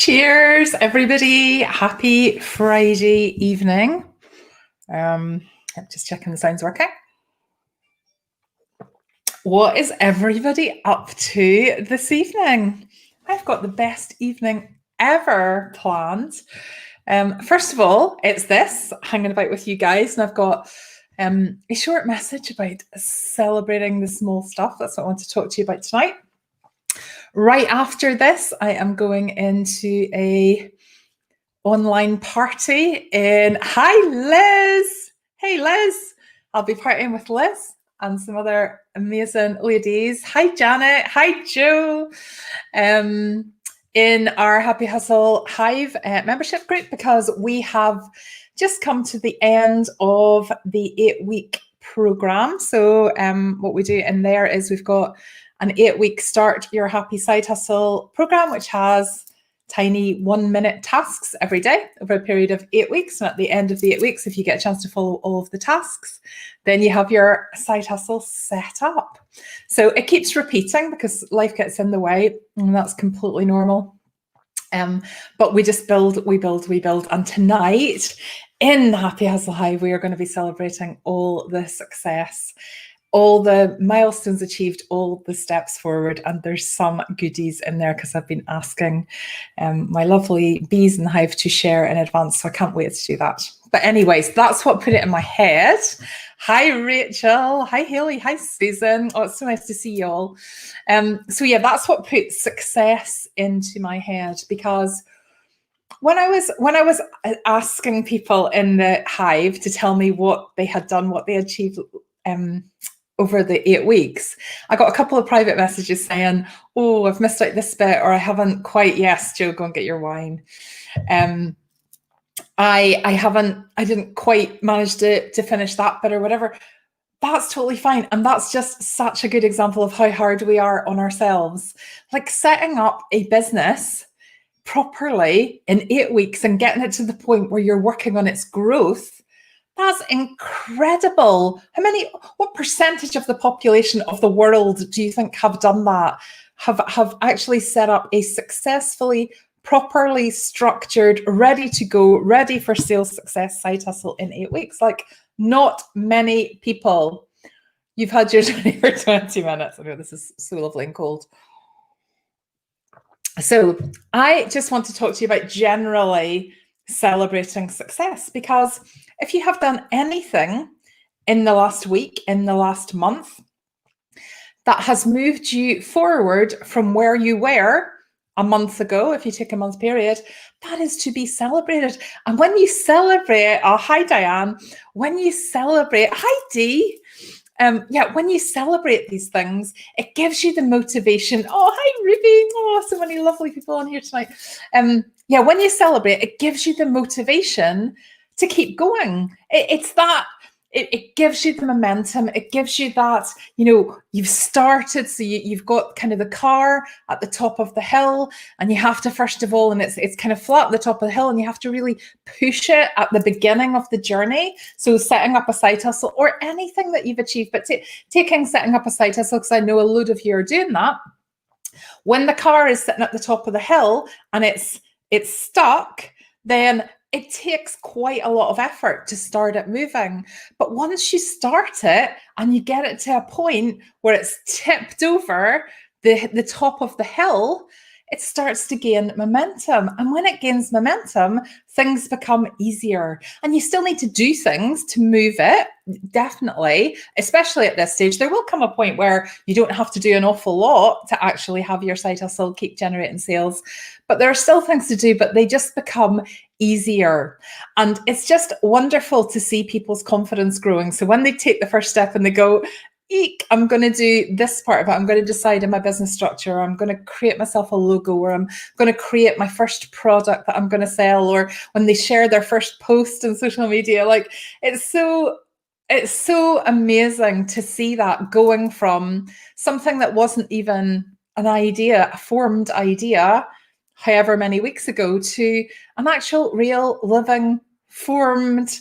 Cheers, everybody. Happy Friday evening. Just checking the sound's working. What is everybody up to this evening? I've got the best evening ever planned. First of all, it's this, hanging about with you guys, and I've got a short message about celebrating the small stuff. That's what I want to talk to you about tonight. Right after this, I am going into a online party in, hi Liz, hey Liz, I'll be partying with Liz and some other amazing ladies. Hi Janet, hi Joe, in our Happy Hustle Hive membership group, because we have just come to the end of the 8-week program. So what we do in there is we've got an 8-week Start Your Happy Side Hustle program, which has tiny 1-minute tasks every day over a period of 8 weeks. And at the end of the 8 weeks, if you get a chance to follow all of the tasks, then you have your side hustle set up. So it keeps repeating because life gets in the way, and that's completely normal. But we just build, we build. And tonight in Happy Hustle Hive, we are going to be celebrating all the success, all the milestones achieved, all the steps forward, and there's some goodies in there because I've been asking my lovely bees in the hive to share in advance, so I can't wait to do that. But anyways, that's what put it in my head. Hi Rachel, hi Haley, hi Susan. Oh, it's so nice to see you all. So yeah, that's what put success into my head, because when I was asking people in the hive to tell me what they had done, what they achieved over the 8 weeks, I got a couple of private messages saying, oh, I've missed out this bit, or I haven't quite, yes, Joe, go and get your wine. I didn't quite manage to finish that bit or whatever. That's totally fine. And that's just such a good example of how hard we are on ourselves. Like setting up a business properly in 8 weeks and getting it to the point where you're working on its growth, that's incredible. What percentage of the population of the world do you think have done that? Have actually set up a successfully, properly structured, ready to go, ready for sales success side hustle in 8 weeks? Like, not many people. You've had your journey for 20 minutes. I know this is so lovely and cold. So I just want to talk to you about generally celebrating success, because if you have done anything in the last week, in the last month, that has moved you forward from where you were a month ago, if you take a month period, that is to be celebrated. And when you celebrate, oh, hi Diane, when you celebrate, hi Dee, when you celebrate these things, it gives you the motivation. Oh, hi Ruby. Oh, so many lovely people on here tonight. When you celebrate, it gives you the motivation to keep going. It gives you the momentum. It gives you that, you've started, so you've got kind of the car at the top of the hill, and you have to, first of all, and it's kind of flat at the top of the hill, and you have to really push it at the beginning of the journey. So setting up a side hustle or anything that you've achieved, but setting up a side hustle, because I know a load of you are doing that. When the car is sitting at the top of the hill and it's stuck, then it takes quite a lot of effort to start it moving. But once you start it and you get it to a point where it's tipped over the top of the hill, it starts to gain momentum. And when it gains momentum, things become easier. And you still need to do things to move it, definitely, especially at this stage. There will come a point where you don't have to do an awful lot to actually have your side hustle keep generating sales. But there are still things to do, but they just become easier. And it's just wonderful to see people's confidence growing. So when they take the first step and they go, eek, I'm going to do this part of it. I'm going to decide in my business structure. I'm going to create myself a logo, or I'm going to create my first product that I'm going to sell, or when they share their first post on social media. Like, it's so amazing to see that going from something that wasn't even an idea, a formed idea, however many weeks ago, to an actual, real, living, formed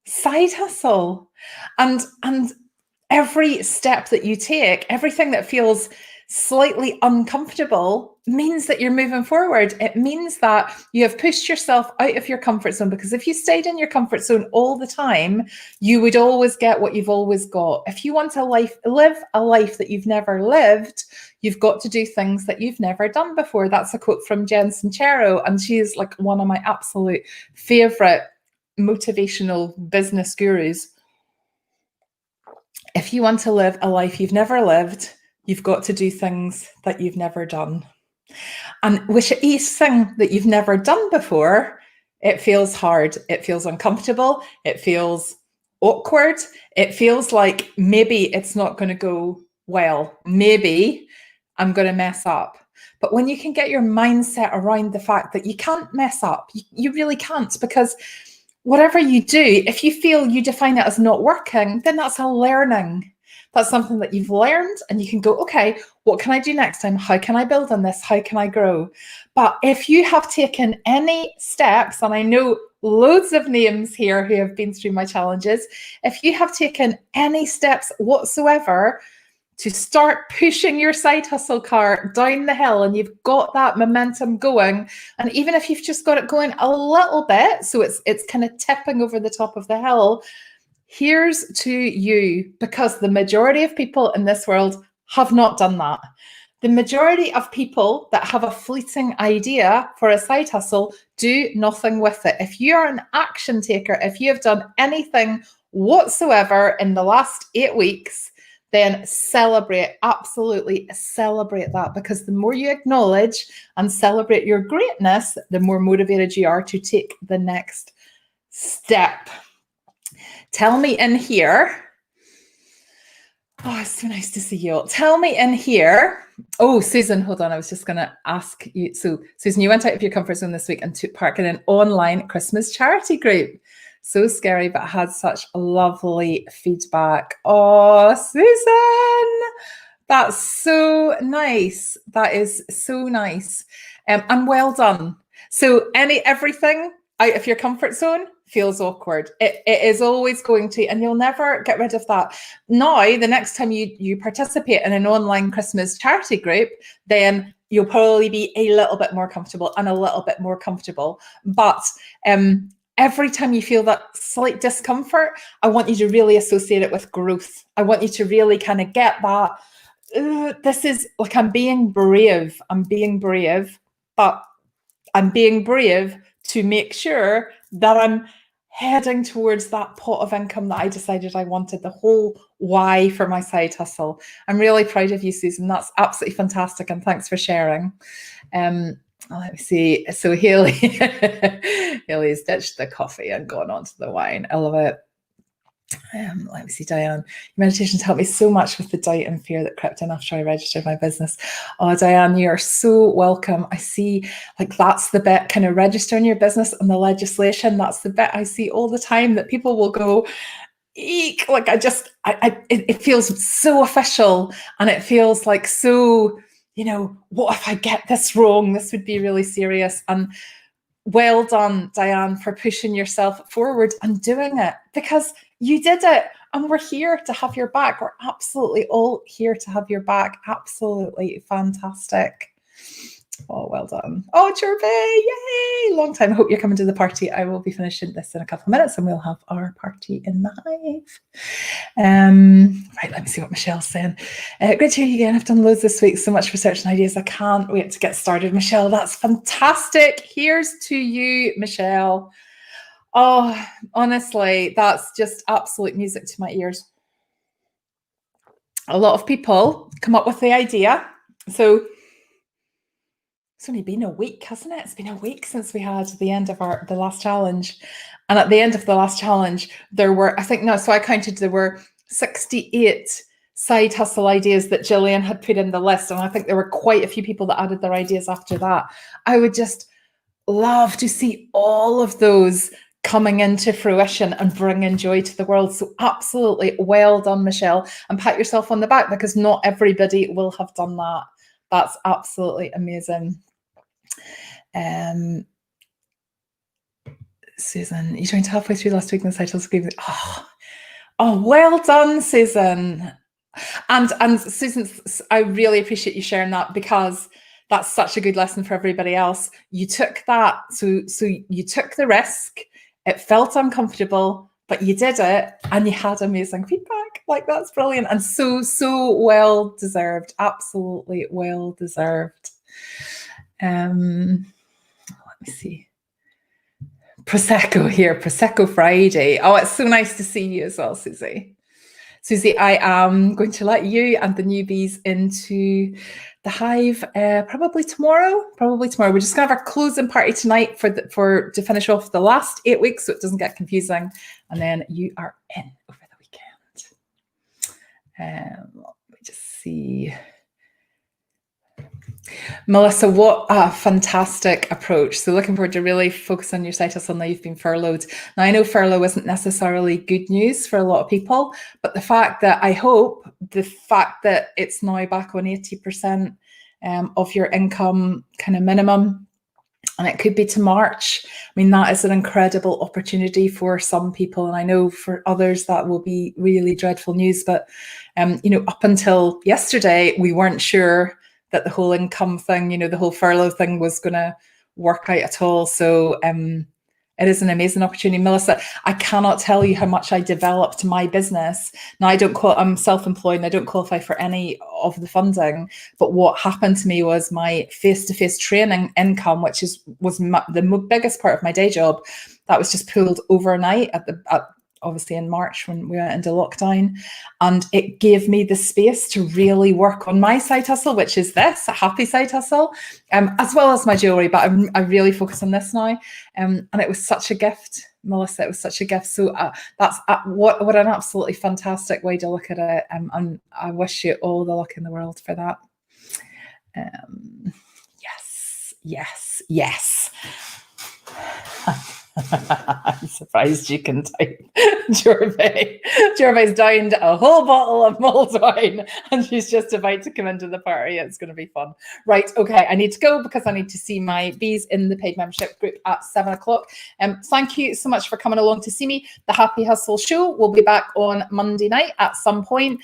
side hustle. And every step that you take, everything that feels slightly uncomfortable means that you're moving forward. It means that you have pushed yourself out of your comfort zone, because if you stayed in your comfort zone all the time, you would always get what you've always got. If you want to live a life that you've never lived, you've got to do things that you've never done before. That's a quote from Jen Sincero, and she's like one of my absolute favorite motivational business gurus. If you want to live a life you've never lived, you've got to do things that you've never done. And with each thing that you've never done before, it feels hard. It feels uncomfortable. It feels awkward. It feels like maybe it's not going to go well. Maybe I'm going to mess up. But when you can get your mindset around the fact that you can't mess up, you really can't, because whatever you do, if you feel you define it as not working, then that's a learning. That's something that you've learned, and you can go, okay, what can I do next time? How can I build on this? How can I grow? But if you have taken any steps, and I know loads of names here who have been through my challenges, if you have taken any steps whatsoever to start pushing your side hustle car down the hill, and you've got that momentum going, and even if you've just got it going a little bit, so it's kind of tipping over the top of the hill, here's to you, because the majority of people in this world have not done that. The majority of people that have a fleeting idea for a side hustle do nothing with it. If you are an action taker, if you have done anything whatsoever in the last 8 weeks, then celebrate, absolutely celebrate that, because the more you acknowledge and celebrate your greatness, the more motivated you are to take the next step. Tell me in here. Oh, it's so nice to see you all. Tell me in here. Oh, Susan, hold on. I was just going to ask you. So, Susan, you went out of your comfort zone this week and took part in an online Christmas charity group. So scary, but had such lovely feedback. Oh, Susan, that's so nice. That is so nice. And well done. So everything out of your comfort zone feels awkward. It is always going to, and you'll never get rid of that. Now, the next time you participate in an online Christmas charity group, then you'll probably be a little bit more comfortable and a little bit more comfortable. But every time you feel that slight discomfort, I want you to really associate it with growth. I want you to really kind of get that, this is like, I'm being brave, but I'm being brave to make sure that I'm heading towards that pot of income that I decided I wanted, the whole why for my side hustle. I'm really proud of you, Susan. That's absolutely fantastic. And thanks for sharing. Let me see. So Haley's ditched the coffee and gone on to the wine. I love it. Let me see, Diane. Your meditations helped me so much with the doubt and fear that crept in after I registered my business. Oh, Diane, you're so welcome. I see, like, that's the bit, kind of registering your business and the legislation. That's the bit I see all the time, that people will go, eek, like, it feels so official, and it feels like so, what if I get this wrong? This would be really serious. And well done, Diane, for pushing yourself forward and doing it, because you did it, and we're here to have your back. We're absolutely all here to have your back. Absolutely fantastic. Oh, well done. Oh, Chirpy, yay! Long time. I hope you're coming to the party. I will be finishing this in a couple of minutes, and we'll have our party in the hive. Right, let me see what Michelle's saying. Great to hear you again. I've done loads this week. So much research and ideas. I can't wait to get started. Michelle, that's fantastic. Here's to you, Michelle. Oh, honestly, that's just absolute music to my ears. A lot of people come up with the idea. So it's only been a week, hasn't it? It's been a week since we had the end of the last challenge. And at the end of the last challenge, there were, so I counted, there were 68 side hustle ideas that Gillian had put in the list. And I think there were quite a few people that added their ideas after that. I would just love to see all of those coming into fruition and bringing joy to the world. So absolutely well done, Michelle, and pat yourself on the back, because not everybody will have done that. That's absolutely amazing. Susan, you joined halfway through last week in the title screen. Oh, well done, Susan. And Susan, I really appreciate you sharing that, because that's such a good lesson for everybody else. You took that, so you took the risk. It felt uncomfortable, but you did it, and you had amazing feedback. Like, that's brilliant, and so well deserved. Absolutely well deserved. Let me see. Prosecco here, Prosecco Friday. Oh, it's so nice to see you as well, Susie. Susie, I am going to let you and the newbies into the hive probably tomorrow. We're just going to have our closing party tonight to finish off the last 8 weeks, so it doesn't get confusing. And then you are in over the weekend. Let me just see. Melissa, what a fantastic approach. So looking forward to really focus on your side hustle now you've been furloughed. Now, I know furlough isn't necessarily good news for a lot of people, but the fact that it's now back on 80% of your income kind of minimum, and it could be to March. I mean, that is an incredible opportunity for some people. And I know for others that will be really dreadful news. But, up until yesterday, we weren't sure that the whole income thing, the whole furlough thing was going to work out at all. So it is an amazing opportunity. Melissa, I cannot tell you how much I developed my business. Now, I'm self-employed and I don't qualify for any of the funding, but what happened to me was my face-to-face training income, which was the biggest part of my day job, that was just pulled overnight obviously in March when we went into lockdown, and it gave me the space to really work on my side hustle, which is a happy side hustle, as well as my jewelry, but I really focus on this now, and it was such a gift, Melissa. It was such a gift. So that's what an absolutely fantastic way to look at it, and I wish you all the luck in the world for that. Yes. I'm surprised you can type. Gervais downed a whole bottle of mulled wine and she's just about to come into the party. It's going to be fun. Right, okay, I need to go because I need to see my bees in the paid membership group at 7 o'clock. Thank you so much for coming along to see me. The Happy Hustle show will be back on Monday night at some point.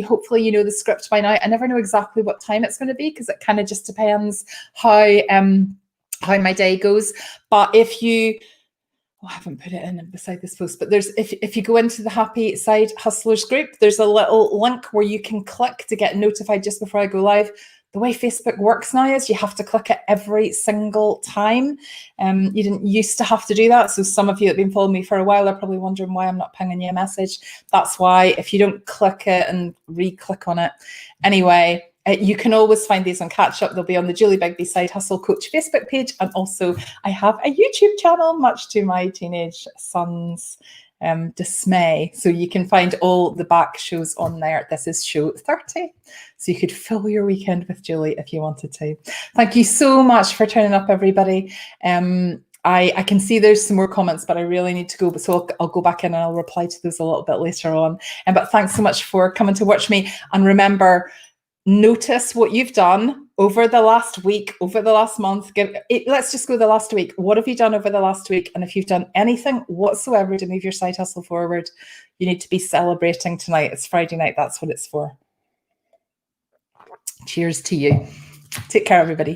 Hopefully you know the script by now. I never know exactly what time it's going to be because it kind of just depends how my day goes. But if you, I haven't put it in beside this post, but if you go into the Happy Side Hustlers group, there's a little link where you can click to get notified just before I go live. The way Facebook works now is you have to click it every single time. You didn't used to have to do that. So some of you that have been following me for a while are probably wondering why I'm not pinging you a message. That's why, if you don't click it and re-click on it. Anyway, you can always find these on Catch Up. They'll be on the Julie Bigby Side Hustle Coach Facebook page. And also I have a YouTube channel, much to my teenage son's dismay. So you can find all the back shows on there. This is show 30. So you could fill your weekend with Julie if you wanted to. Thank you so much for turning up, everybody. I can see there's some more comments, but I really need to go. So I'll go back in and I'll reply to those a little bit later on. But thanks so much for coming to watch me. And remember, notice what you've done over the last week, over the last month. Let's just go the last week. What have you done over the last week? And if you've done anything whatsoever to move your side hustle forward, you need to be celebrating tonight. It's Friday night. That's what it's for. Cheers to you. Take care, everybody.